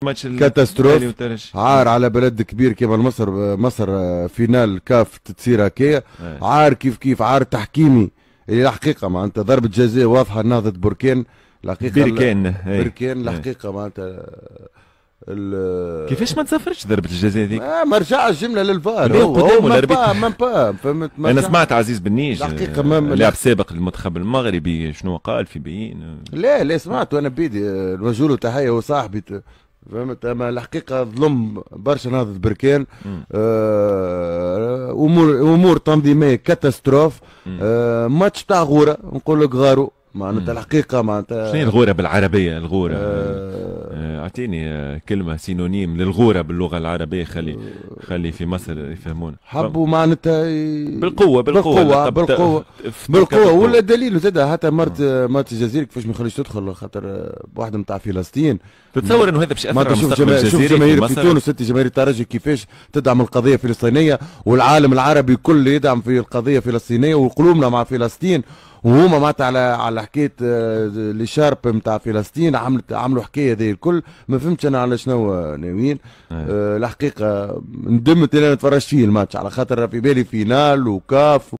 ماتش كاتاستروف. والترجي. عار على بلد كبير كيما مصر فينال كاف تصير هكايا. عار كيف عار تحكيمي اللي الحقيقه معناتها ضربه جزاء واضحه نهضه بركان الحقيقه. بركان الحقيقه معناتها كيفاش ما تصفرش ضربه الجزاء هذيك؟ ما رجع الجمله للفار. هو ما فهمت. انا سمعت عزيز بنيج لاعب سابق للمنتخب المغربي شنو قال في بيين. لا سمعت وانا بيدي نوجه له تحيه وصاحبي فهمت. اما الحقيقه ظلم برشا نهضه بركان. امور تنظيميه كاتاستروف. ماتش تاع غوره نقول لك غارو معناتها الحقيقه معناتها. شنو الغوره بالعربيه؟ الغوره اعطيني كلمه سينونيم للغوره باللغه العربيه. خلي في مصر يفهمون. حبوا معناتها بالقوه ولا دليل زاد حتى مرت الجزائر كيفاش ما يخليش تدخل خاطر واحده نتاع فلسطين. تتصور انه هذا باش ياثر على مستقبل الجزائر؟ شوف جماهير في تونس، انت جماهير الترجي كيفاش تدعم القضيه الفلسطينيه والعالم العربي كله يدعم في القضيه الفلسطينيه وقلوبنا مع فلسطين. وهما معناتها على حكايه لي شارب نتاع فلسطين عملوا حكايه هذه الكل. ما فهمتش انا على شنو ناويين. الحقيقه ندمت انا ما تفرجت فيه الماتش على خاطر في بالي فينال وكاف